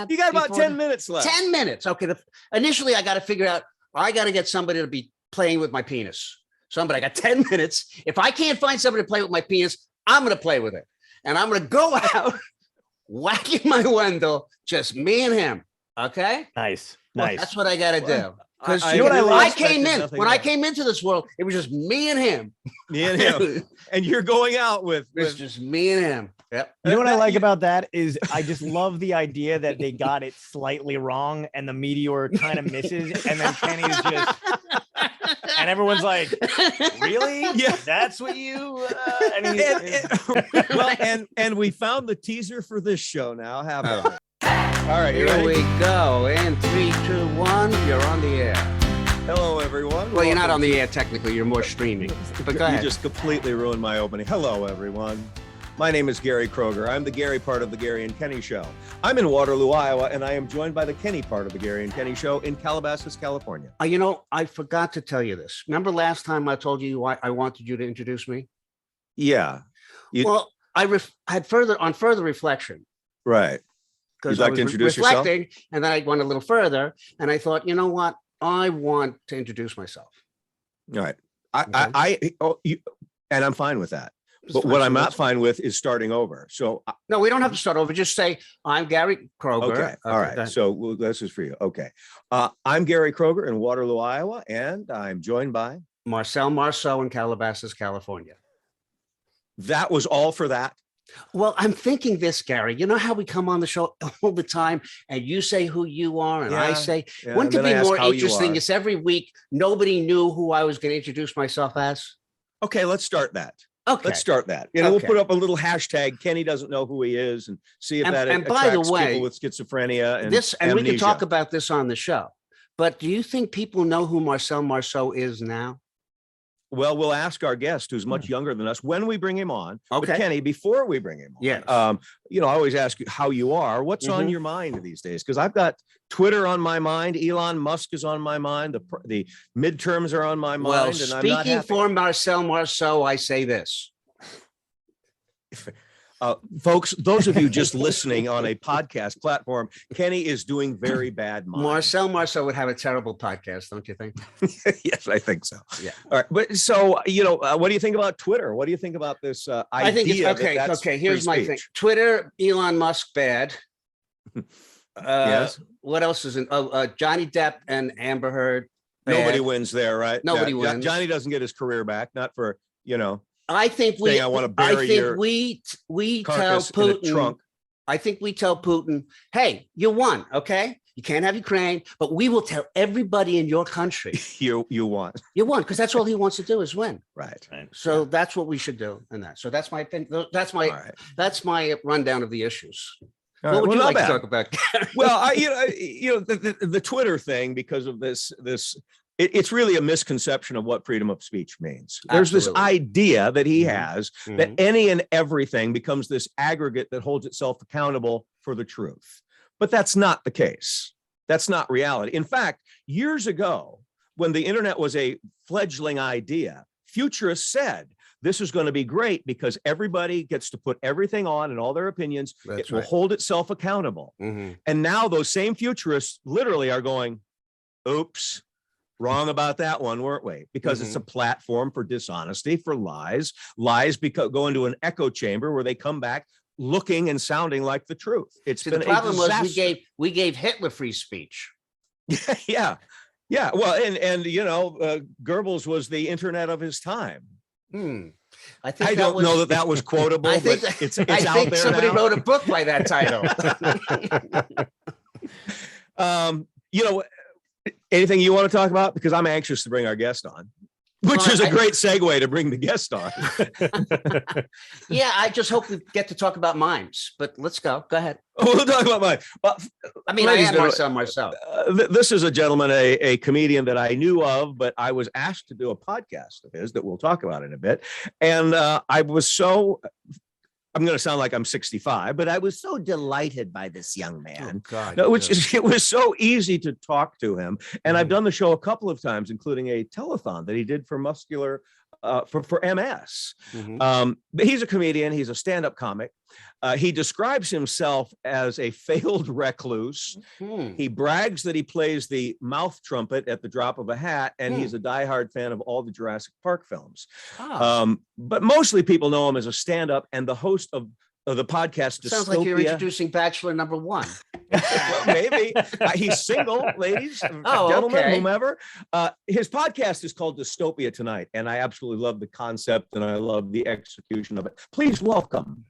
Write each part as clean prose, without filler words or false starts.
that? You got about 10 minutes left. 10 minutes. Okay. Initially, I got to figure out, I got to get somebody to be playing with my penis. Somebody, I got 10 minutes. If I can't find somebody to play with my penis, I'm going to play with it. And I'm going to go out whacking my window, just me and him. Okay. Nice. That's what I got to do. Because you know what I came in when I came into this world, it was just me and him. Me and him. And you're going out with it's just me and him. Yep. You know what I like about that is I just love the idea that they got it slightly wrong and the meteor kind of misses, and then Kenny's just and everyone's like, really? Yeah, that's what you and we found the teaser for this show now. Have it. All right, here we go. In 3, 2, 1, you're on the air. Hello, everyone. Well, you're not on the air technically. You're more streaming. But go ahead. You just completely ruined my opening. Hello, everyone. My name is Gary Kroger. I'm the Gary part of the Gary and Kenny Show. I'm in Waterloo, Iowa, and I am joined by the Kenny part of the Gary and Kenny Show in Calabasas, California. You know, I forgot to tell you this. Remember last time I told you I wanted you to introduce me? Yeah. Well, I had further reflection. Right. You'd like to introduce yourself? And then I went a little further, and I thought, you know what? I want to introduce myself. All right. And I'm fine with that. But what I'm not fine with is starting over. So no, we don't have to start over. Just say, I'm Gary Kroger. Okay. All right. So this is for you. Okay. I'm Gary Kroger in Waterloo, Iowa, and I'm joined by Marcel Marceau in Calabasas, California. That was all for that. Well, I'm thinking this, Gary. You know how we come on the show all the time and you say who you are and I say, wouldn't it be more interesting if every week nobody knew who I was going to introduce myself as? Okay, let's start that. Okay. Let's start that. You know, we'll put up a little hashtag, Kenny doesn't know who he is, and see if that attracts people with schizophrenia and amnesia. We can talk about this on the show. But do you think people know who Marcel Marceau is now? Well, we'll ask our guest, who's much younger than us, when we bring him on. Okay. But Kenny, before we bring him on, yes. You know, I always ask you how you are. What's on your mind these days? Because I've got Twitter on my mind. Elon Musk is on my mind. The midterms are on my mind. Well, and speaking I'm not happy. For Marcel Marceau, I say this. Folks, those of you just listening on a podcast platform, Kenny is doing very bad. Marcel Marceau would have a terrible podcast, don't you think? Yes, I think so. Yeah. All right. But so, you know, what do you think about Twitter? What do you think about this idea? I think it's okay. Here's my thing. Twitter, Elon Musk, bad. Yes. What else is in? Johnny Depp and Amber Heard. Bad. Nobody wins there, right? Nobody wins. Johnny doesn't get his career back. Not for, you know. I think we tell Putin. I think we tell Putin, hey, you won. Okay, you can't have Ukraine, but we will tell everybody in your country you won. You won, because that's all he wants to do is win. Right. So that's what we should do. And that. So that's my opinion. That's my rundown of the issues. What would you like to talk about? Well, the Twitter thing, because of this. It's really a misconception of what freedom of speech means. There's this idea that he has that any and everything becomes this aggregate that holds itself accountable for the truth. But that's not the case. That's not reality. In fact, years ago, when the internet was a fledgling idea, futurists said, this is going to be great because everybody gets to put everything on and all their opinions. It will hold itself accountable. And now those same futurists literally are going, oops. Wrong about that one, weren't we? Because it's a platform for dishonesty, for lies. Lies go into an echo chamber where they come back looking and sounding like the truth. It's been the problem was we gave Hitler free speech. Yeah. Well, and you know, Goebbels was the internet of his time. I don't know that was quotable, but it's out there. Somebody wrote a book by that title. You know. Anything you want to talk about? Because I'm anxious to bring our guest on, which is a great segue to bring the guest on. Yeah, I just hope we get to talk about mimes, but let's go. Go ahead. We'll talk about mime. Well, I mean, I am Marcel Marceau. This is a gentleman, a comedian that I knew of, but I was asked to do a podcast of his that we'll talk about in a bit. And I was so... I'm going to sound like I'm 65, but I was so delighted by this young man. Oh, God, it was so easy to talk to him. And I've done the show a couple of times, including a telethon that he did for muscular for MS. Mhm. But he's a comedian. He's a stand-up comic. He describes himself as a failed recluse. Hmm. He brags that he plays the mouth trumpet at the drop of a hat, and he's a diehard fan of all the Jurassic Park films. Oh. But mostly people know him as a stand-up and the host of the podcast Dystopia. Sounds like you're introducing Bachelor number 1. Well, maybe he's single, ladies, Oh, gentlemen, okay. whomever. His podcast is called Dystopia Tonight, and I absolutely love the concept and I love the execution of it. Please welcome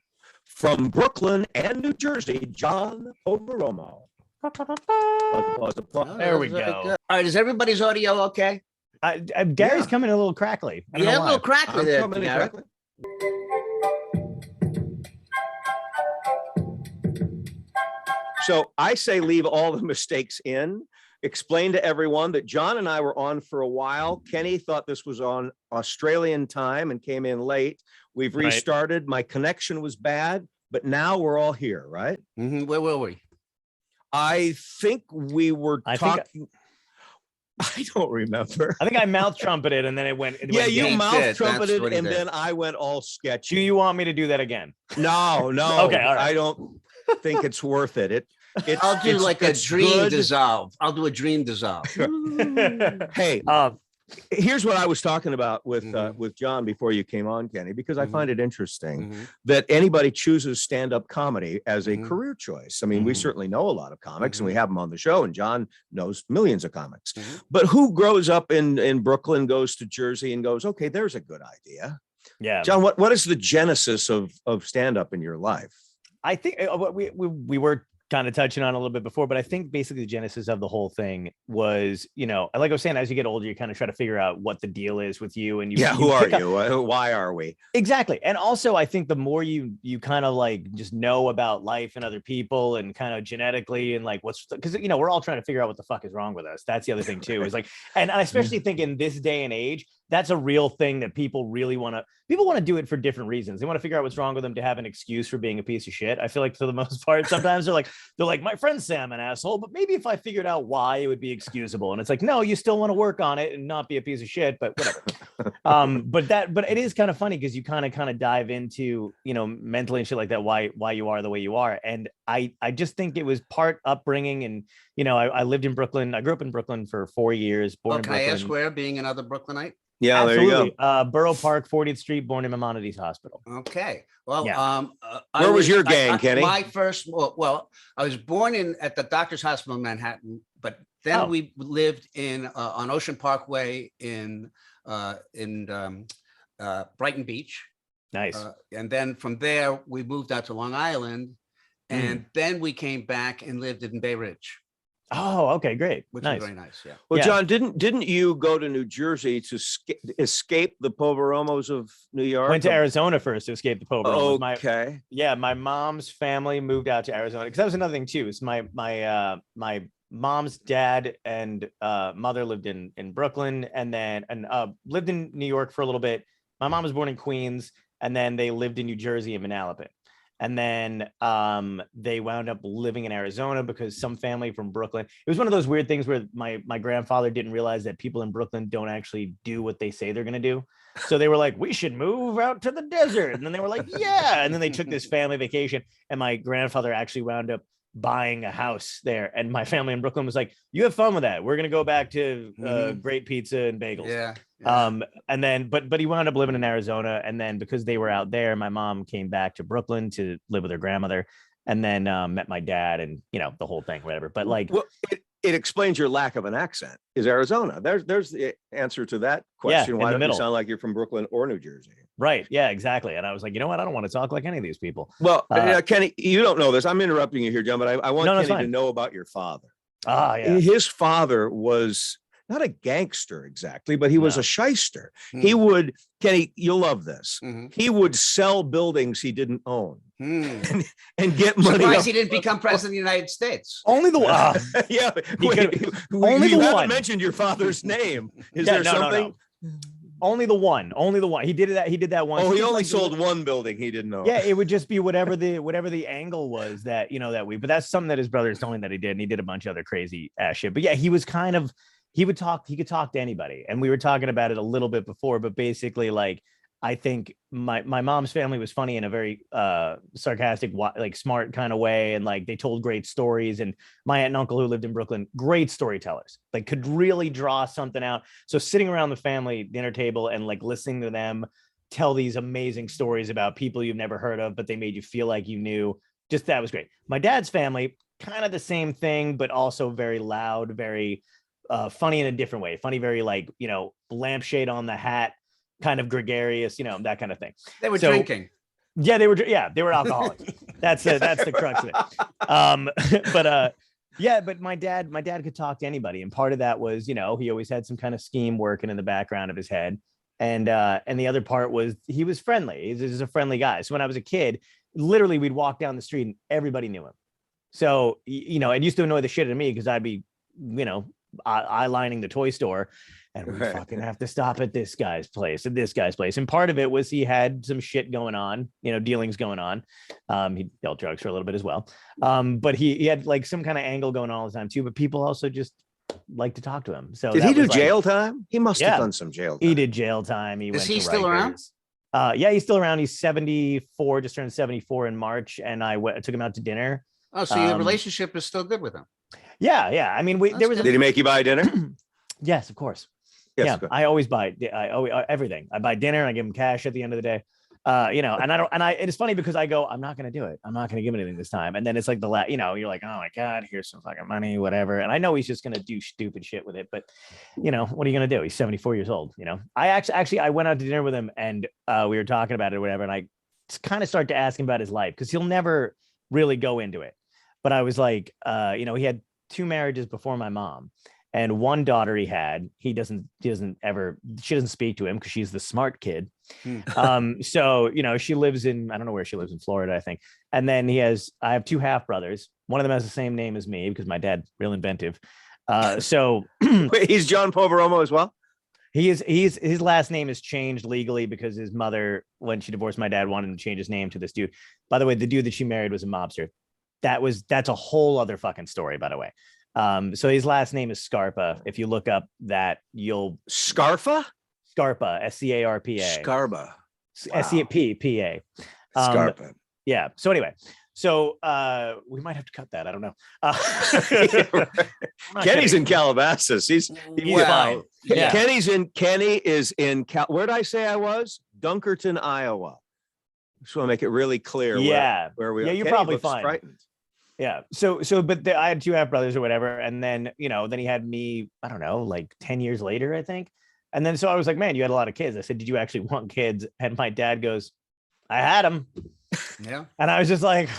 from Brooklyn and New Jersey, John Poveromo. There we That's very go. good. All right, is everybody's audio okay? Gary's coming a little crackly. I don't Yeah, know a why. little crackly I'm there. coming in Gary. correctly. So I say leave all the mistakes in. Explain to everyone that John and I were on for a while. Kenny thought this was on Australian time and came in late. We've Right. restarted. My connection was bad, but now we're all here, right? Mhm. Where were we? I think we were I think- talking. I don't remember. I think I mouth trumpeted and then it went. Yeah, you He mouth did. That's trumpeted what he and did. then I went all sketchy. Do you want me to do that again? No, Okay, all right. I don't think it's worth it. I'll do like a it's dream good. dissolve. I'll do a dream dissolve. Hey, here's what I was talking about with Mhm. with John before you came on, Kenny, because I Mhm. find it interesting Mhm. that anybody chooses stand-up comedy as a Mhm. career choice. I mean, we Mhm. certainly know a lot of comics and we Mhm. have them on the show, and John knows millions of comics. Mhm. But who grows up in Brooklyn, goes to Jersey, and goes, okay, there's a good idea. Yeah. John, what is the genesis of stand-up in your life? I think what we were kind of touching on a little bit before, but I think basically the genesis of the whole thing was, like I was saying, as you get older, you kind of try to figure out what the deal is with you. And Who are pick up- you? Why are we? Exactly. And also I think the more you kind of like just know about life and other people and kind of genetically and like because we're all trying to figure out what the fuck is wrong with us. That's the other thing too, is like, and I especially think in this day and age, that's a real thing that people really want to do it for different reasons. They want to figure out what's wrong with them to have an excuse for being a piece of shit. I feel like for the most part, sometimes they're like, my friend Sam, an asshole, but maybe if I figured out why, it would be excusable. And it's like, no, you still want to work on it and not be a piece of shit, but whatever. But it is kind of funny because you kind of dive into, mentally and shit like that, why you are the way you are. And I just think it was part upbringing. And, I lived in Brooklyn. I grew up in Brooklyn for 4 years, born Oh, in can I Brooklyn. ask where, being another Brooklynite? Yeah, Absolutely. there you go. Borough Park, 40th Street, born in Maimonides Hospital. Okay. Well, Yeah. I Where was your gang, Kenny? My first, well, I was born at the Doctors Hospital in Manhattan, but then we lived on Ocean Parkway in Brighton Beach. Nice. And then from there, we moved out to Long Island, and then we came back and lived in Bay Ridge, Oh, okay, great. which Nice. was very nice. Yeah. Well, Yeah. John, didn't you go to New Jersey to escape the Poveromos of New York? Went to Arizona first to escape the Poveromos. Okay. My mom's family moved out to Arizona because that was another thing too. Is my mom's dad and mother lived in Brooklyn and then lived in New York for a little bit. My mom was born in Queens and then they lived in New Jersey in Manalapan. And then they wound up living in Arizona because some family from Brooklyn. It was one of those weird things where my grandfather didn't realize that people in Brooklyn don't actually do what they say they're going to do. So they were like, we should move out to the desert. And then they were like, yeah. And then they took this family vacation. And my grandfather actually wound up buying a house there. And my family in Brooklyn was like, you have fun with that. We're going to go back to great pizza and bagels. Yeah. And then, but he wound up living in Arizona. And then because they were out there, my mom came back to Brooklyn to live with her grandmother and then met my dad and, the whole thing, whatever. But like, Well, it explains your lack of an accent. Is Arizona? There's the answer to that question. in Why the don't you middle. sound like you're from Brooklyn or New Jersey? right. Yeah, exactly. And I was like, you know what? I don't want to talk like any of these people. Well, Kenny, you don't know this. I'm interrupting you here, John, but I want No, that's Kenny to fine. know about your father. Ah, yeah. His father was not a gangster exactly, but he was No. a shyster. Hmm. He would, Kenny, you'll love this. Mhm. He would sell buildings he didn't own Hmm. and get money. Surprised up- he didn't become president of the United States. Only the Yeah, He wait, only you the haven't one. mentioned your father's name. Is Yeah, there no, no, something? only the one. He did that once. Oh, he Just only like- sold one building he didn't own. Yeah, it would just be whatever the angle was that, but that's something that his brothers told him that he did. And he did a bunch of other crazy ass shit. But yeah, he was kind of, he could talk to anybody. And we were talking about it a little bit before, but basically, like, I think my mom's family was funny in a very sarcastic, like smart kind of way. And like, they told great stories. And my aunt and uncle who lived in Brooklyn, great storytellers, like could really draw something out. So sitting around the family dinner table and like listening to them tell these amazing stories about people you've never heard of, but they made you feel like you knew, just that was great. My dad's family, kind of the same thing, but also very loud, very funny in a different way. Funny, very like, you know, lampshade on the hat, kind of gregarious, you know, that kind of thing. They were drinking. Yeah, they were alcoholics. That's the crux of it. But my dad could talk to anybody. And part of that was, you know, he always had some kind of scheme working in the background of his head. And the other part was he was friendly. He's a friendly guy. So when I was a kid, literally we'd walk down the street and everybody knew him. So, you know, it used to annoy the shit out of me because I'd be, you know, eyelining the toy store and we fucking have to stop at this guy's place and this guy's place. And part of it was he had some shit going on, you know, dealings going on. He dealt drugs for a little bit as well. But he had like some kind of angle going on all the time too, but people also just like to talk to him. So did he do jail time? He must have done some jail time. He did jail time. Is he still around? Yeah, he's still around. He's 74, just turned 74 in March. And I took him out to dinner. Oh, so your relationship is still good with him? Yeah. I mean, Did he make you buy dinner? Yes, of course. Yes, yeah, I always buy. I always everything. I buy dinner and I give him cash at the end of the day. You know, and I don't. And it's funny because I go, I'm not going to do it. I'm not going to give him anything this time. And then it's like you know, you're like, oh my god, here's some fucking money, whatever. And I know he's just going to do stupid shit with it. But you know, what are you going to do? He's 74 years old. You know, I actually I went out to dinner with him and we were talking about it or whatever. And I kind of started to ask him about his life because he'll never really go into it. But I was like, you know, he had 2 marriages before my mom. And one daughter he doesn't speak to him because she's the smart kid. So, you know, she lives in, I don't know where she lives in Florida, I think. And then I have 2 half brothers. One of them has the same name as me because my dad's real inventive. So wait, he's John Poveromo as well? His last name is changed legally because his mother, when she divorced my dad, wanted him to change his name to this dude. By the way, the dude that she married was a mobster. That's a whole other fucking story, by the way. So his last name is Scarpa. If you look up that, you'll Scarpa, SCARPA. Scarpa. SCPA. Scarpa. Yeah. So anyway, we might have to cut that. I don't know. Kenny's in Calabasas. He's fine. Yeah. Kenny is in where did I say I was? Dunkerton, Iowa. Just want to make it really clear. Where we are. Yeah, you're Kenny probably looks fine. Frightened. Yeah. But I had 2 half brothers or whatever. And then, you know, then he had me, I don't know, like 10 years later, I think. And then, so I was like, man, you had a lot of kids. I said, did you actually want kids? And my dad goes, I had them. Yeah. And I was just like,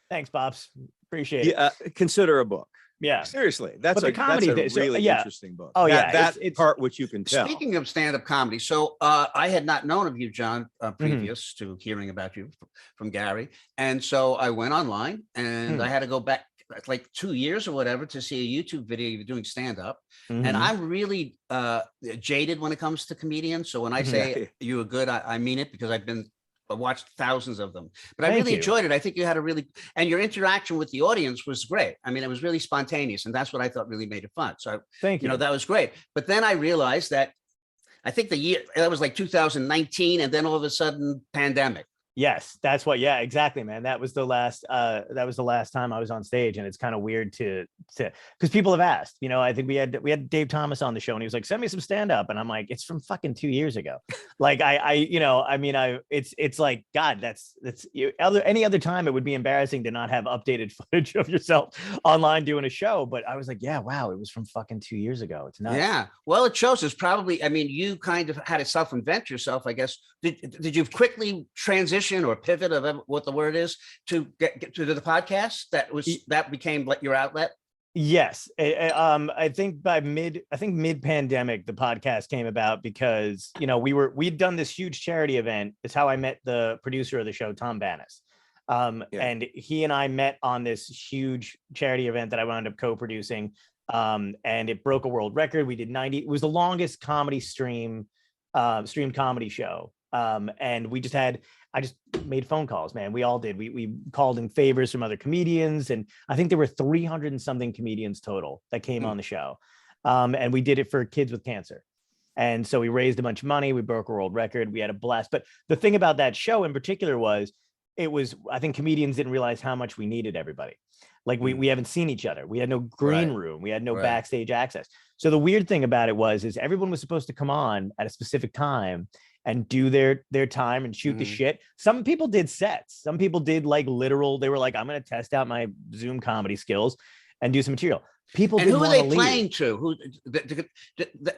thanks, Pops. Appreciate it. Yeah. Consider a book. Yeah. Seriously. That's a really interesting book. Oh, that part which you can tell. Speaking of stand-up comedy, so I had not known of you, John, previous to hearing about you from Gary. And so I went online and I had to go back like 2 years or whatever to see a YouTube video you were doing stand-up. And I'm really jaded when it comes to comedians. So when I say you were good, I mean it because I watched thousands of them, but I really enjoyed it. I think you had and your interaction with the audience was great. I mean, it was really spontaneous, and that's what I thought really made it fun. So thank you. You know, that was great. But then I realized that I think the year that was like 2019, and then all of a sudden pandemic. Yes, that's what. Yeah, exactly, man. That was the last time I was on stage, and it's kind of weird to because people have asked. You know, I think we had Dave Thomas on the show, and he was like, "Send me some stand up," and I'm like, "It's from fucking 2 years ago." Like it's like, God, that's any other time it would be embarrassing to not have updated footage of yourself online doing a show. But I was like, yeah, wow, it was from fucking 2 years ago. It's nuts. Yeah, well, it shows us probably. I mean, you kind of had to self-invent yourself, I guess. Did you quickly transition or pivot of what the word is to get to the podcast that became like your outlet? Yes. I think mid pandemic, the podcast came about because, you know, we'd done this huge charity event. It's how I met the producer of the show, Tom Bannis. And he and I met on this huge charity event that I wound up co-producing. And it broke a world record. We did 90. It was the longest comedy streamed comedy show And I just made phone calls, man. We all did. We called in favors from other comedians. And I think there were 300 and something comedians total that came on the show. And we did it for kids with cancer. And so we raised a bunch of money. We broke a world record. We had a blast. But the thing about that show in particular was, I think comedians didn't realize how much we needed everybody. Like we haven't seen each other. We had no green room. We had no backstage access. So the weird thing about it is everyone was supposed to come on at a specific time and do their time and shoot the shit. Some people did sets. Some people did like literal, they were like, I'm going to test out my Zoom comedy skills and do some material. People and didn't who are want they to playing leave. to?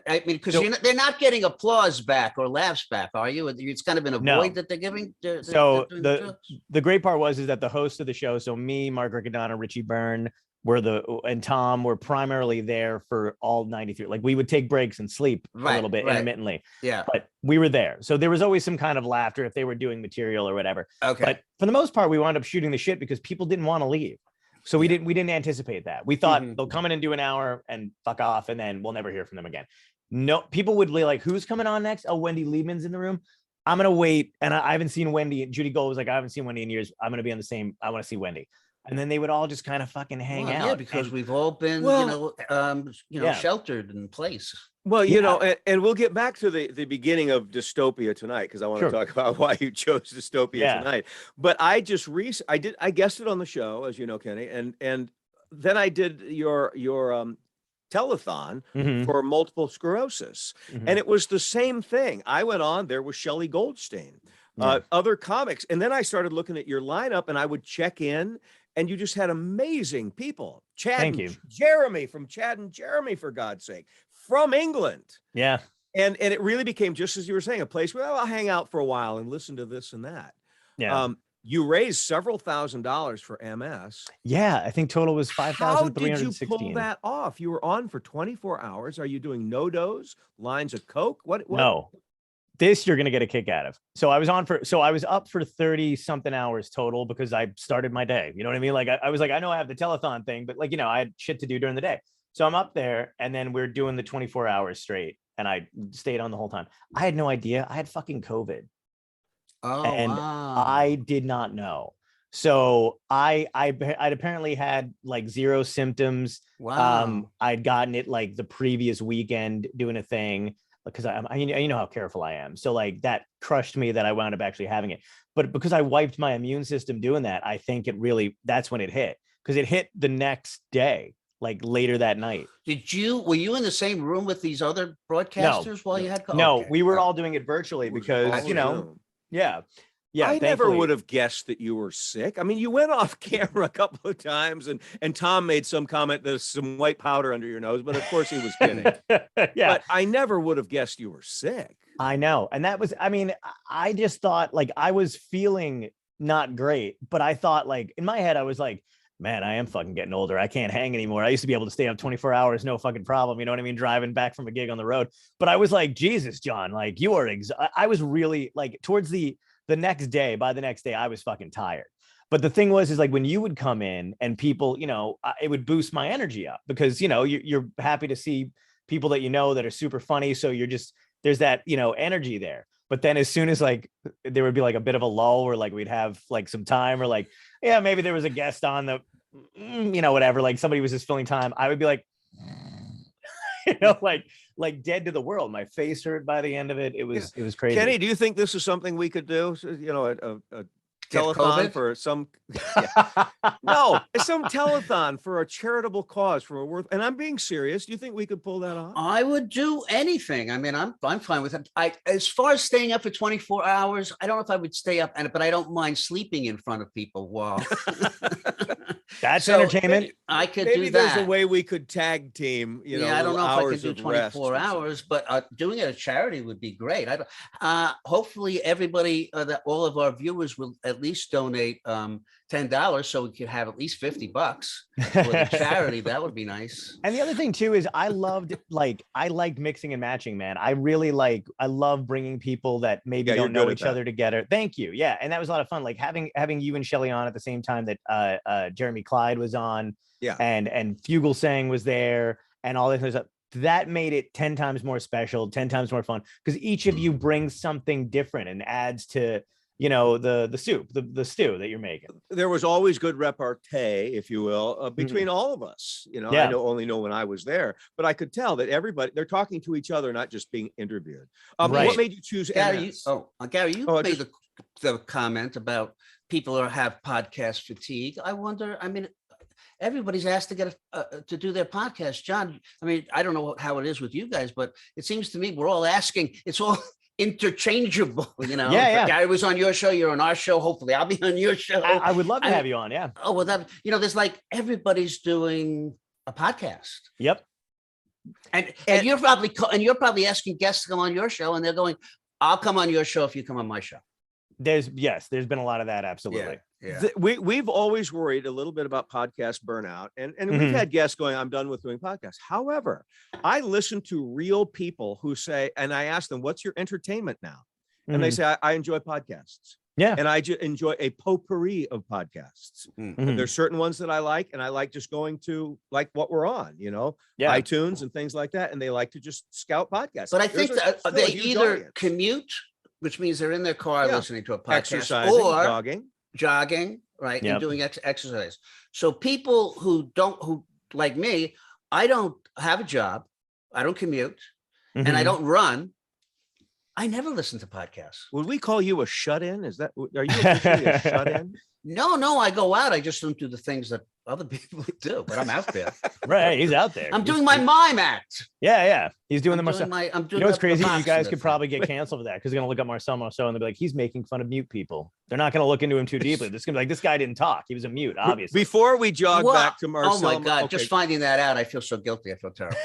I mean, because they're not getting applause back or laughs back, are you? It's kind of an avoid that they're giving. So the great part is that the host of the show, so me, Mark Riccadonna, Richie Byrne, and Tom were primarily there for all 93. Like we would take breaks and sleep a little bit intermittently. Yeah, but we were there, so there was always some kind of laughter if they were doing material or whatever. Okay, but for the most part, we wound up shooting the shit because people didn't want to leave. So we didn't anticipate that. We thought they'll come in and do an hour and fuck off, and then we'll never hear from them again. No, people would be like, "Who's coming on next?" Oh, Wendy Liebman's in the room. I'm gonna wait, and I haven't seen Wendy. Judy Gold was like, "I haven't seen Wendy in years. I'm gonna be on the same. I want to see Wendy." And then they would all just kind of fucking hang out. Yeah, because we've all been, sheltered in place. Well, and we'll get back to the beginning of Dystopia Tonight, because I want to talk about why you chose Dystopia Tonight. But I just I guessed it on the show, as you know, Kenny, and then I did your telethon for multiple sclerosis, and it was the same thing. I went on. There was Shelley Goldstein, other comics, and then I started looking at your lineup, and I would check in. And you just had amazing people. Jeremy from Chad and Jeremy, for God's sake, from England. Yeah. And it really became, just as you were saying, a place where I'll hang out for a while and listen to this and that. Yeah. You raised several $1,000s for MS. Yeah, I think total was 5,316. How did you pull that off? You were on for 24 hours. Are you doing no-dos, lines of Coke? What? No. This you're going to get a kick out of. So I was up for 30 something hours total because I started my day. You know what I mean? Like I was like, I know I have the telethon thing, but I had shit to do during the day. So I'm up there and then we're doing the 24 hours straight and I stayed on the whole time. I had no idea. I had fucking COVID. Oh, and wow. I did not know. So I'd apparently had like 0 symptoms. Wow. I'd gotten it like the previous weekend doing a thing. Because you know how careful I am. So like that crushed me that I wound up actually having it. But because I wiped my immune system doing that, I think that's when it hit. Because it hit the next day, like later that night. Were you in the same room with these other broadcasters while you had COVID? No, we were all doing it virtually because, yeah. Yeah, I never would have guessed that you were sick. I mean, you went off camera a couple of times and Tom made some comment, there's some white powder under your nose, but of course he was kidding. Yeah. But I never would have guessed you were sick. I know. And that was, I just thought like I was feeling not great, but I thought like in my head, I was like, man, I am fucking getting older. I can't hang anymore. I used to be able to stay up 24 hours, no fucking problem. You know what I mean? Driving back from a gig on the road. But I was like, Jesus, John, like you are, I was really like towards by the next day, I was fucking tired. But the thing is like when you would come in and people, it would boost my energy up because, you're happy to see people that that are super funny. So there's that, energy there. But then as soon as like there would be like a bit of a lull or like we'd have like some time or like, yeah, maybe there was a guest on the, whatever, like somebody was just filling time. I would be like, like dead to the world. My face hurt by the end of it. It was crazy. Kenny, do you think this is something we could do? A telethon for some some telethon for a charitable cause and I'm being serious. Do you think we could pull that off? I would do anything. I mean, I'm fine with it. As far as staying up for 24 hours, I don't know if I would stay up but I don't mind sleeping in front of people. Wow. That's entertainment. I could maybe do that. There's a way we could tag team, I don't know if I could do 24 hours, but doing it at charity would be great. Hopefully everybody, all of our viewers will at least donate $10 so we could have at least $50 for the charity. That would be nice. And the other thing too is I liked mixing and matching, man. I love bringing people that maybe don't know each other together. Thank you. Yeah. And that was a lot of fun. Like having you and Shelley on at the same time that Jeremy Clyde was on. Yeah. And Fugelsang was there and all this. that made it 10 times more special, 10 times more fun, because each of you brings something different and adds to, you know, the soup, the stew that you're making. There was always good repartee, if you will, between all of us. You know, I only know when I was there, but I could tell that everybody, they're talking to each other, not just being interviewed. Right. What made you choose Gary? MS? Gary, you made the comment about people have podcast fatigue. I wonder. I mean, everybody's asked to get to do their podcast. John, I mean, I don't know how it is with you guys, but it seems to me we're all asking. It's all interchangeable, you know. Gary was on your show, you're on our show. Hopefully I'll be on your show. I would love to have you on. Oh, well, that, you know, there's like everybody's doing a podcast. Yep. And you're probably asking guests to come on your show, and they're going, I'll come on your show if you come on my show. There's been a lot of that. Absolutely. Yeah. We've always worried a little bit about podcast burnout, and we've had guests going, I'm done with doing podcasts. However, I listen to real people who say, and I ask them, what's your entertainment now? And they say, I enjoy podcasts. Yeah. And I enjoy a potpourri of podcasts. There's certain ones that I like, and I like just going to like what we're on, you know, iTunes and things like that. And they like to just scout podcasts. But I think that they either commute, which means they're in their car listening to a podcast, exercising, or jogging, right, and doing exercise. So people who like me, I don't have a job, I don't commute, and I don't run. I never listen to podcasts. Would we call you a shut-in? Are you officially a shut-in? No, I go out. I just don't do the things that other people do, but I'm out there. Right, he's out there. I'm doing my mime act. Yeah. He's doing I'm doing you know what's crazy? You guys could probably get canceled for that, because they're gonna look up Marcel Marceau and they'll be like, he's making fun of mute people. They're not gonna look into him too deeply. This is gonna be like, this guy didn't talk. He was a mute, obviously. Before we jog back to Marcel. Oh my God! Just finding that out, I feel so guilty. I feel terrible.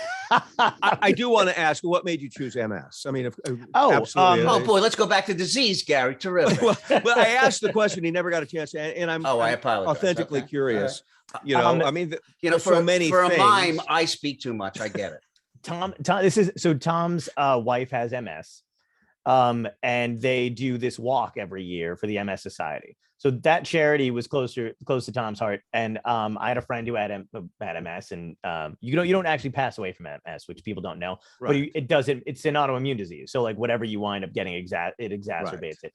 I do want to ask, what made you choose MS? I mean, absolutely. Oh boy, let's go back to disease, Gary. Terrific. well, I asked the question, he never got a chance to, and I'm I apologize. Authentically curious. You know, I mean, you know, for a mime, I speak too much. I get it. Tom's wife has MS, and they do this walk every year for the MS Society. So that charity was close to Tom's heart. And I had a friend who had MS, and you don't actually pass away from MS, which people don't know, but it's an autoimmune disease. So like whatever you wind up getting, it exacerbates it.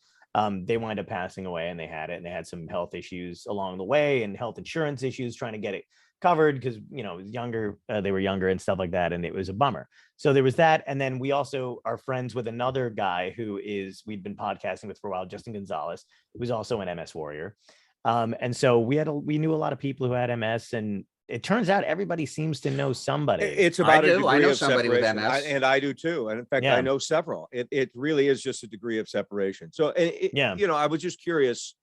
They wind up passing away, and they had it, and they had some health issues along the way, and health insurance issues trying to get it covered, because, you know, they were younger and stuff like that, and it was a bummer. So there was that. And then we also are friends with another guy we'd been podcasting with for a while, Justin Gonzalez, who was also an MS warrior. And so we knew a lot of people who had MS, and it turns out everybody seems to know somebody. It's about a degree I know of somebody with separation. MS. And I do too. And in fact, I know several. It really is just a degree of separation. So, you know, I was just curious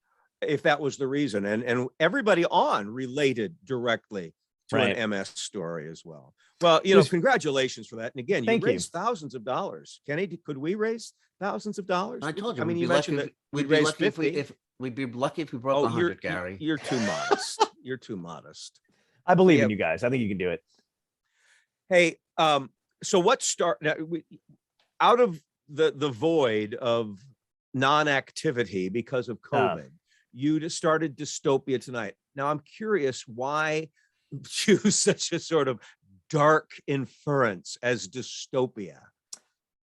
if that was the reason. And everybody on related directly to an MS story as well. Well, you know, congratulations for that. And again, you raised thousands of dollars. Kenny, could we raise thousands of dollars? I told you. I mean, you mentioned that we'd raise 50. We'd be lucky if we broke 100, Gary. You're too modest. You're too modest. I believe in you guys. I think you can do it. Hey, so out of the void of non-activity because of COVID, you just started Dystopia Tonight. Now I'm curious, why choose such a sort of dark inference as dystopia?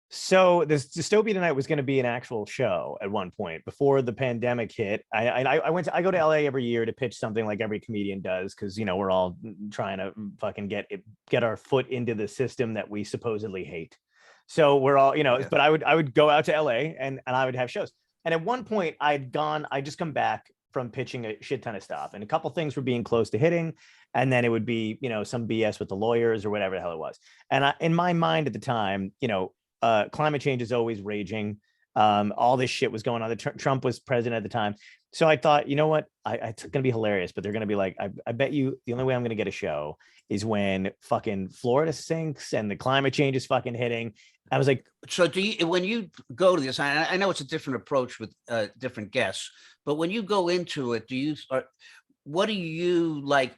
So this Dystopia Tonight was going to be an actual show at one point before the pandemic hit. I go to LA every year to pitch something, like every comedian does, because, you know, we're all trying to fucking get our foot into the system that we supposedly hate. So we're all, you know, but I would go out to LA and I would have shows. And at one point I'd just come back from pitching a shit ton of stuff, and a couple things were being close to hitting, and then it would be, you know, some BS with the lawyers or whatever the hell it was. And in my mind at the time, you know, climate change is always raging. All this shit was going on. Trump was president at the time. So I thought, you know what? It's going to be hilarious, but they're going to be like, I bet you the only way I'm going to get a show is when fucking Florida sinks and the climate change is fucking hitting. I was like, so when you go to this, I know it's a different approach with different guests, but when you go into it, what do you like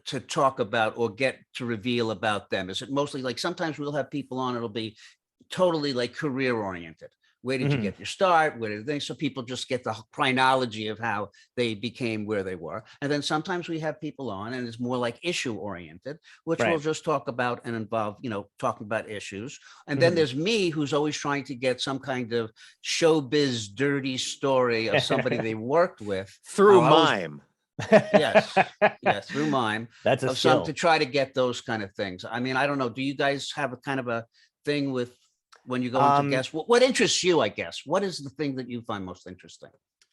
to talk about or get to reveal about them? Is it mostly like, sometimes we'll have people on, it'll be totally like career oriented, Where did you get your start? Where did they? So people just get the chronology of how they became where they were. And then sometimes we have people on and it's more like issue oriented, which we'll just talk about and involve, talking about issues. And then there's me, who's always trying to get some kind of showbiz dirty story of somebody they worked with. Through mime. Yes, through mime. That's a skill. To try to get those kind of things. I mean, I don't know. Do you guys have a kind of a thing with when you go into guests? What interests you, I guess? What is the thing that you find most interesting?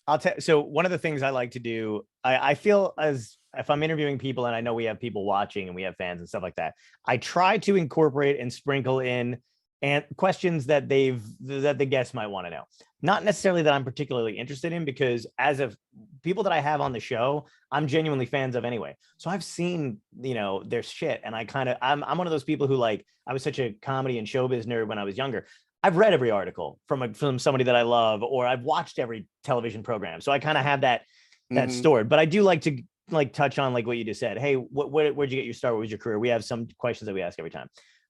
I'll tell. So one of the things I like to do, I feel as if I'm interviewing people and I know we have people watching and we have fans and stuff like that, I try to incorporate and sprinkle in and questions that the guests might want to know. Not necessarily that I'm particularly interested in, because as of people that I have on the show, I'm genuinely fans of anyway. So I've seen, their shit. And I'm one of those people who, like, I was such a comedy and showbiz nerd when I was younger. I've read every article from somebody that I love, or I've watched every television program. So I kind of have that stored, but I do like to touch on like what you just said. Hey, where'd you get your start? What was your career? We have some questions that we ask every time.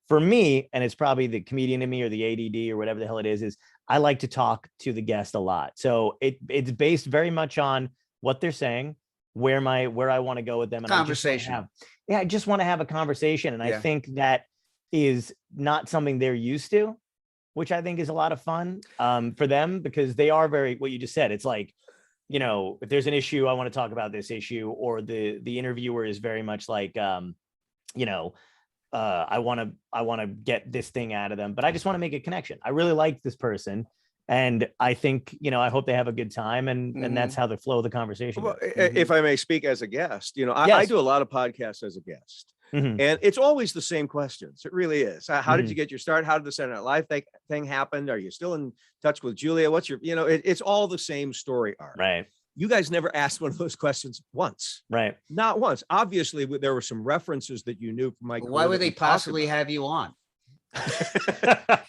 For me, and it's probably the comedian in me or the ADD or whatever the hell it is I like to talk to the guest a lot. So it's based very much on what they're saying, where I want to go with them. And conversation. I just want to have a conversation. And I think that is not something they're used to, which I think is a lot of fun for them, because they are very, what you just said. It's like, if there's an issue, I want to talk about this issue, or the interviewer is very much like, I want to get this thing out of them, but I just want to make a connection. I really like this person. And I think, I hope they have a good time, and that's how the flow of the conversation. Well, if I may speak as a guest, I do a lot of podcasts as a guest, and it's always the same questions. It really is. How did you get your start? How did the Saturday Night Live thing happen? Are you still in touch with Julia? What's your, it's all the same story arc. Right. You guys never asked one of those questions once. Right. Not once. Obviously, there were some references that you knew from my career. Why would they possibly have you on?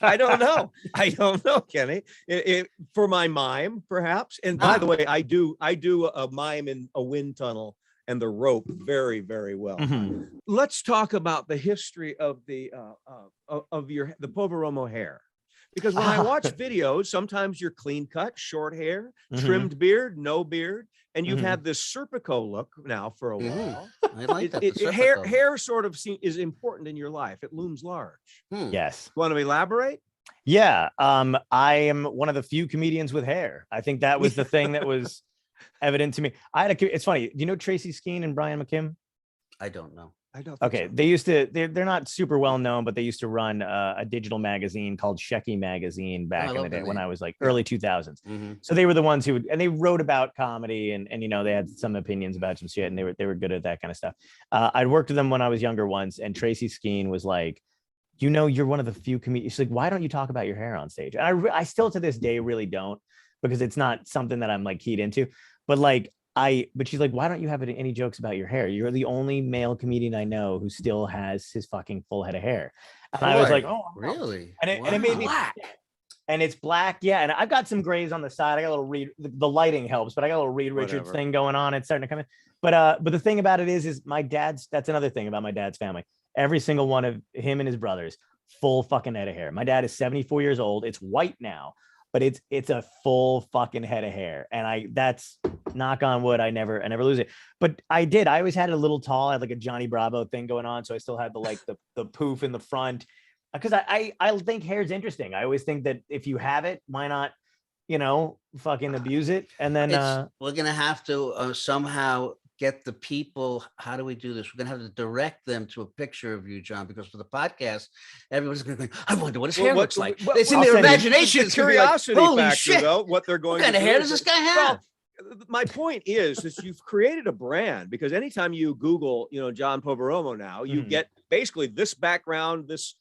I don't know, Kenny. For my mime, perhaps. And by the way, I do a mime in a wind tunnel and the rope very, very well. Let's talk about the history of the Poveromo hair. Because when I watch videos, sometimes you're clean cut, short hair, trimmed beard, no beard, and you've had this Serpico look now for a while. I like that. Hair sort of is important in your life. It looms large. Yes. Want to elaborate? Yeah. I am one of the few comedians with hair. I think that was the thing that was evident to me. It's funny. Do you know Tracy Skeen and Brian McKim? I don't know. Okay, so. They used to. They're not super well known, but they used to run a digital magazine called Shecky Magazine back in the day when I was like early 2000s. So they were the ones who and they wrote about comedy and they had some opinions about some shit, and they were good at that kind of stuff. I'd worked with them when I was younger once, and Tracy Skeen was like, you're one of the few comedians. She's like, why don't you talk about your hair on stage? And I still to this day really don't, because it's not something that I'm like keyed into, but like. But she's like, why don't you have any jokes about your hair? You're the only male comedian I know who still has his fucking full head of hair. And I was like, oh, really? And it made me black. And it's black. Yeah. And I've got some grays on the side. I got a little the lighting helps, but I got a little Reed Richards thing going on. It's starting to come in. But the thing about it is my dad's, that's another thing about my dad's family. Every single one of him and his brothers, full fucking head of hair. My dad is 74 years old. It's white now. But it's a full fucking head of hair. And that's knock on wood. I never lose it. But I always had it a little tall. I had like a Johnny Bravo thing going on. So I still had the poof in the front. Because I think hair is interesting. I always think that if you have it, why not, fucking abuse it? And then we're gonna have to somehow get the people. How do we do this? We're gonna have to direct them to a picture of you, John, because for the podcast, everyone's gonna go, I wonder what his hair looks like. It's in their imagination. It's a curiosity like, factor, shit. though, what they're going what kind to of hair does this guy have? Well, my point is that you've created a brand, because anytime you Google, John Poveromo now, you get basically this background, this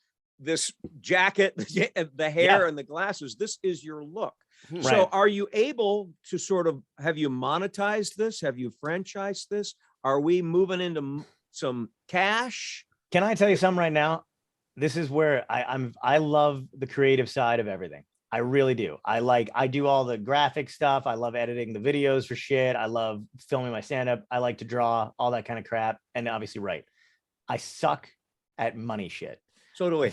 jacket, the hair and the glasses. This is your look. Right. So are you able to have you monetized this? Have you franchised this? Are we moving into some cash? Can I tell you something right now? This is where I love the creative side of everything. I really do. I do all the graphic stuff. I love editing the videos for shit. I love filming my stand-up. I like to draw, all that kind of crap. And obviously write. I suck at money shit. So do we.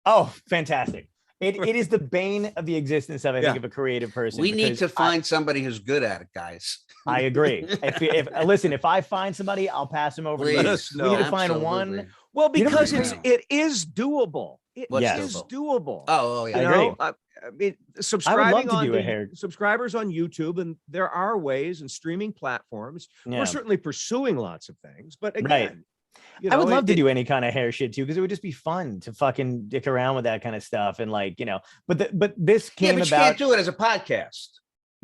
Oh, fantastic. It is the bane of the existence of, I think, of a creative person. We need to find somebody who's good at it, guys. I agree. If listen, if I find somebody, I'll pass them over. Please. To Let you. us We need to know. find Absolutely. one. Well, because know. it is doable. It What's is doable? doable. Oh, yeah. I You agree. know, I mean, I would subscribing love to do a on hair. subscribers on YouTube, and there are ways and streaming platforms. Yeah. We're certainly pursuing lots of things, but again, Right. you I would know, love to do any kind of hair shit too, because it would just be fun to fucking dick around with that kind of stuff. And like, you know, but this Yeah, came but you about. can't do it as a podcast.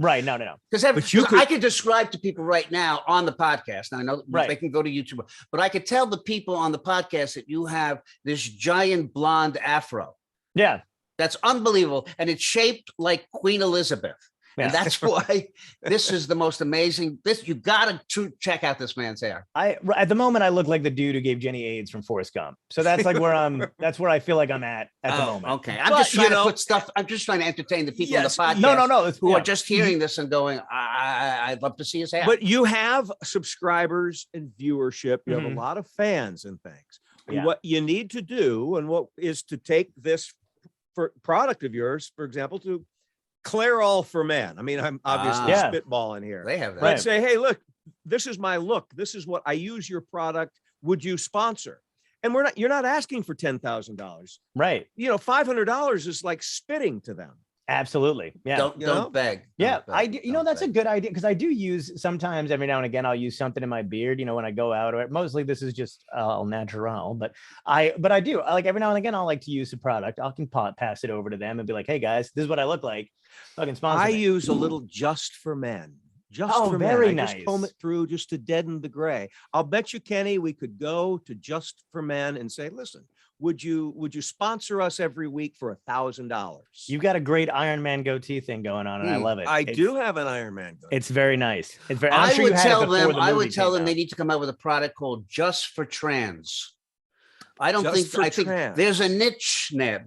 Right. No. Because I could describe to people right now on the podcast. Now I know they can go to YouTube, but I could tell the people on the podcast that you have this giant blonde afro. Yeah. That's unbelievable. And it's shaped like Queen Elizabeth. Yeah. And that's why this is the most amazing. You got to check out this man's hair. At the moment, I look like the dude who gave Jenny AIDS from Forrest Gump. So that's like where that's where I feel like I'm at the moment. Okay. I'm just trying to put stuff. I'm just trying to entertain the people on the podcast. No. Who are just hearing this and going, I'd love to see his hair. But you have subscribers and viewership. You have a lot of fans and things. Yeah. What you need to do, and what is to take this product of yours, for example, to Clairol for Men. I mean, I'm obviously spitballing here. They have that. Right. Say, hey, look, this is my look. This is what I use your product. Would you sponsor? And you're not asking for $10,000. Right. You know, $500 is like spitting to them. Absolutely. Yeah. Don't beg. Yeah. Don't beg. That's a good idea, because I do use sometimes every now and again, I'll use something in my beard, you know, when I go out, or mostly this is just natural, but I do like every now and again, I'll like to use the product. I can pass it over to them and be like, hey guys, this is what I look like. Fucking sponsor me. use a little Just for Men. Very Men. I nice. just comb it through just to deaden the gray. I'll bet you, Kenny, we could go to Just for Men and say, listen, would you sponsor us every week for $1,000? You've got a great Iron Man goatee thing going on, and I love it. I do have an Iron Man goatee. It's very nice. It's very. I would tell them they need to come out with a product called Just for Trans. I think there's a niche there,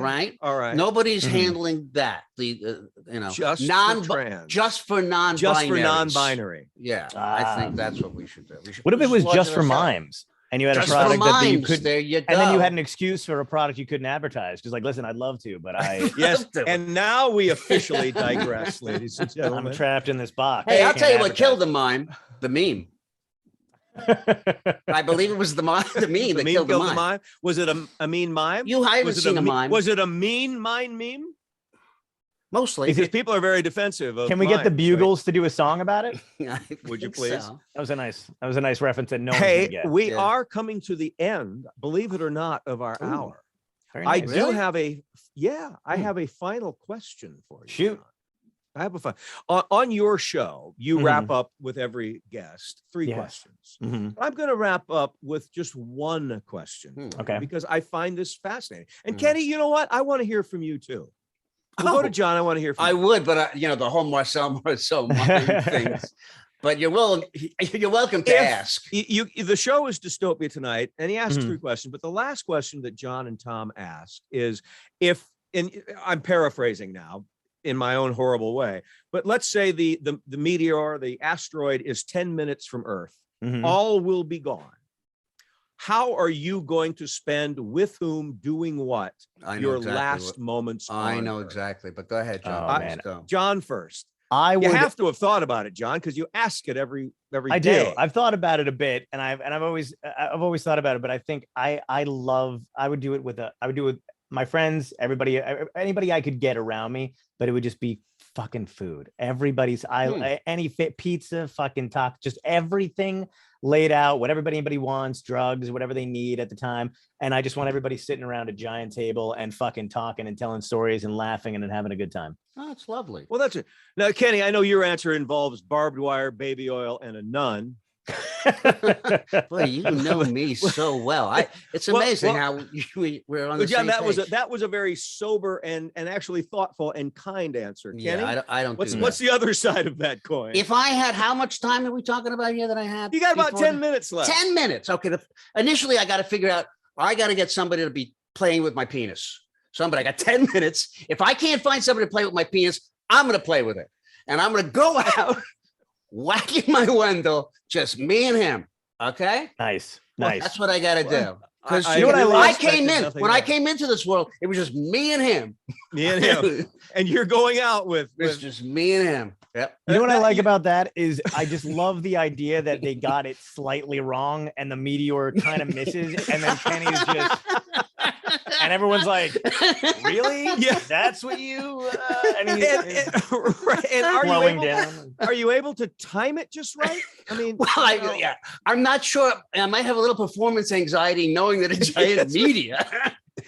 right? All right. Nobody's handling that. Just for non-binary. Yeah, I think that's what we should do. What if it was just for mimes? And you had a product that you could, there you go. And then you had an excuse for a product you couldn't advertise. Because like, listen, I'd love to, but yes. And now we officially digress, ladies and gentlemen. I'm trapped in this box. Hey, I'll tell you what killed the mime, the meme. I believe it was the meme that killed the mime. Was it a mean mime? I haven't seen a mime. Was it a mean meme? Mostly. Because people are very defensive of Can we get the Bugles to do a song about it? Would you please? So. That was a nice reference that no one can get. We are coming to the end, believe it or not, of our hour. Nice. I do have I have a final question for you. Shoot. I have a fun on your show. You wrap up with every guest 3 questions. I'm going to wrap up with just 1 question. Okay. Because I find this fascinating. And Kenny, you know what? I want to hear from you too. We'll go to John. I want to hear from you. I would, but the whole Marcel mime things. But you're welcome to ask. The show is Dystopia Tonight, and he asked 3 questions. But the last question that John and Tom asked is and I'm paraphrasing now in my own horrible way, but let's say the meteor, the asteroid is 10 minutes from Earth. All will be gone. How are you going to spend, with whom, doing what, your last moments on I know Earth? Exactly, but go ahead, John. John first. You have to have thought about it, John, because you ask it every day. I do. I've thought about it a bit, and I've always thought about it, but I think I would do it with my friends, anybody I could get around me, but it would just be fucking food. Everybody's any fit pizza, fucking talk, just everything laid out, what anybody wants, drugs, whatever they need at the time. And I just want everybody sitting around a giant table and fucking talking and telling stories and laughing and then having a good time. Oh, it's lovely. Well, that's it. Now, Kenny, I know your answer involves barbed wire, baby oil, and a nun. Boy, you know me so well. It's amazing how we're on the same page. That was a very sober and actually thoughtful and kind answer. Kenny? Yeah, I don't. What's the other side of that coin? If I had, how much time are we talking about here that I had? You got about 10 minutes left. 10 minutes. Okay. Initially, I got to figure out. I got to get somebody to be playing with my penis. Somebody. I got 10 minutes. If I can't find somebody to play with my penis, I'm going to play with it, and I'm going to go out. Whacking my Wendell, just me and him. Okay. Nice. That's what I got to do. Because I you know what really I expected came in nothing when I less. came into this world, it was just me and him. Me and him. And you're going out with It's just me and him. Yep. You know what I like about that is I just love the idea that they got it slightly wrong and the meteor kind of misses, and then Kenny's just, and everyone's like, "Really? Yeah. That's what you?" And he's right. And slowing down. are you able to time it just right? I mean, Well, yeah, I'm not sure. I might have a little performance anxiety knowing that a giant media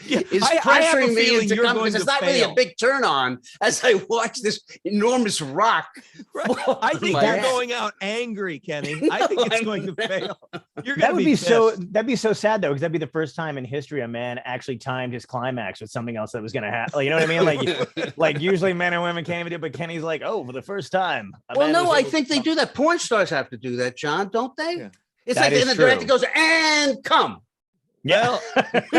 is I have a pressuring me feeling into you're coming going because it's to not really a fail. big turn on as I watch this enormous rock. Right. I think my you're head. going out angry, Kenny. I think it's going to fail. You're That going would to be pissed. that'd be so sad though, because that'd be the first time in history a man actually timed his climax with something else that was gonna happen. Like, you know what I mean? Like usually men and women can't even do it, but Kenny's like, oh, for the first time. a Well, man no, was I able think to they do that. Porn stars have to do that, John, don't they? Yeah. It's That like is and the director true. goes and come. Yeah.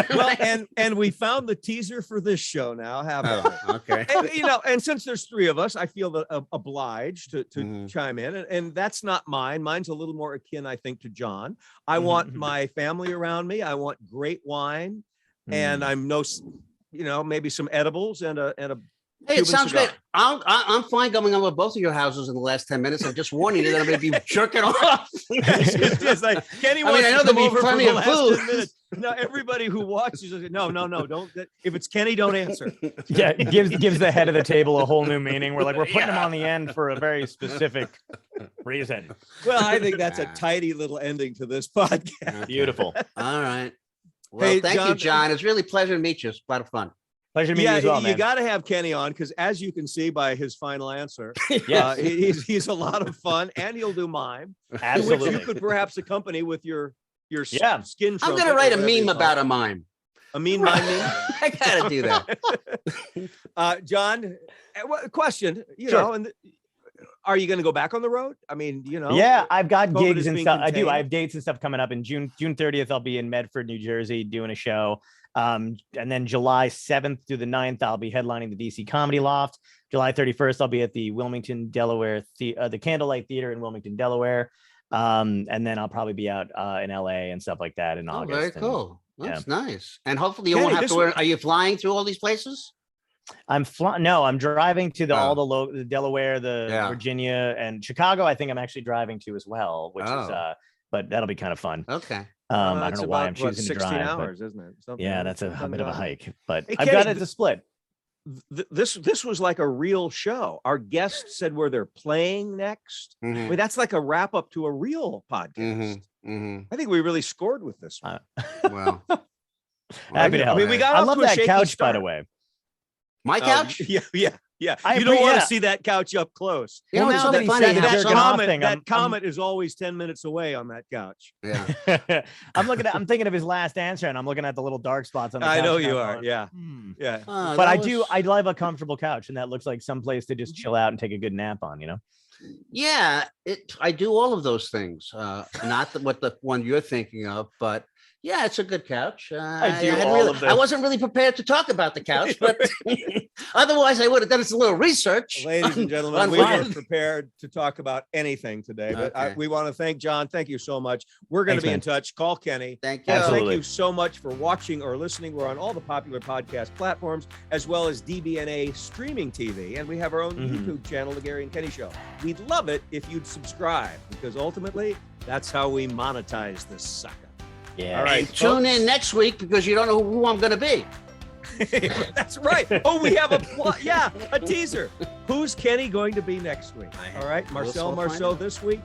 Well, and we found the teaser for this show now, haven't we? Okay. And, and since there's three of us, I feel obliged to chime in, and that's not mine. Mine's a little more akin, I think, to John. I want my family around me. I want great wine, and I'm maybe some edibles and a. Hey, it Cuban sounds cigar. great. I'm fine going over both of your houses in the last 10 minutes. I'm just warning you that I'm going to be jerking off. It's just like Kenny I mean, wants I know to come there'll be over for plenty the of last food. 10 minutes. No, everybody who watches is like, no, don't. If it's Kenny, don't answer. Yeah, it gives the head of the table a whole new meaning. We're putting him on the end for a very specific reason. Well, I think that's a tidy little ending to this podcast. Beautiful. All right. Well, Hey, thank you, John. It's really a pleasure to meet you. It's a lot of fun. Pleasure to meet you as well, you man. got to have Kenny on because, as you can see by his final answer, Yes. he's a lot of fun, and he'll do mime, which Absolutely. you could perhaps accompany with your Yeah. skin. I'm trumpet going to or write a whatever you meme call about it. a mime. A meme mime. I got to do that. John, question. Sure. And are you going to go back on the road? I mean, Yeah, I've got COVID gigs is and being stuff. I do. contained. I have dates and stuff coming up in June 30th. I'll be in Medford, New Jersey, doing a show. And then July 7th through the 9th, I'll be headlining the DC Comedy Loft. July 31st, I'll be at the Wilmington, Delaware, the Candlelight Theater in Wilmington, Delaware. And then I'll probably be out in LA and stuff like that in Oh, August. very And cool. That's nice. And hopefully you Kenny, won't have this to wear. Are you flying through all these places? I'm driving to all the Delaware, Virginia, and Chicago. I think I'm actually driving to as well, which is but that'll be kind of fun. Okay. I don't it's know why about, I'm choosing to 16 drive. but hours, isn't it? Something yeah, like that's a something bit of a like that. hike, but Hey, I've Kenny, got it to split. This was like a real show. Our guests said where they're playing next. I Mhm. mean, that's like a wrap up to a real podcast. I think we really scored with this one. Well, Happy to help. I mean, we got I off love to a that shaky couch, by start. the way. my couch. Yeah. I You don't want yeah. to see that couch up close. You know, Well, it's now so that he funny. said how that some- jerking off thing, That I'm- comet is always 10 minutes away on that couch. Yeah. I'm thinking of his last answer, and I'm looking at the little dark spots on the couch. I know and you I'm are. going, Yeah. "Hmm." Yeah. Oh, But that I love a comfortable couch, and that looks like some place to just chill out and take a good nap on, Yeah, I do all of those things. Not what the one you're thinking of, but yeah, it's a good couch. I do all of I those. wasn't really prepared to talk about the couch, but otherwise I would have done a little research. Ladies and on gentlemen, we why- weren't prepared to talk about anything today, but Okay. we want to thank John. Thank you so much. We're going to Thanks, be in man. touch. Call Kenny. Thank you. And Absolutely. thank you so much for watching or listening. We're on all the popular podcast platforms, as well as DBNA streaming TV. And we have our own YouTube channel, The Gary and Kenny Show. We'd love it if you'd subscribe, because ultimately, that's how we monetize this sucker. Yeah. All right. And tune in next week because you don't know who I'm going to be. That's right. Oh, we have a teaser. Who's Kenny going to be next week? All right. Marcel find Marceau out. this week.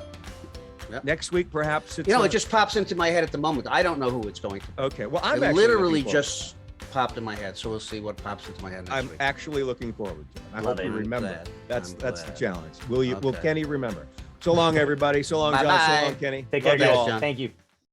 Yep. Next week, perhaps it's It just pops into my head at the moment. I don't know who it's going to be. okay. Well, I'm It actually literally looking forward- just popped in my head, so we'll see what pops into my head next I'm week. actually looking forward to it. I Love hope you it. remember. Glad. That's I'm the glad. challenge. Will Okay. Kenny remember? So long, everybody. So long, John. Bye-bye. So long, Kenny. Take care, Love you guys. all. Thank you.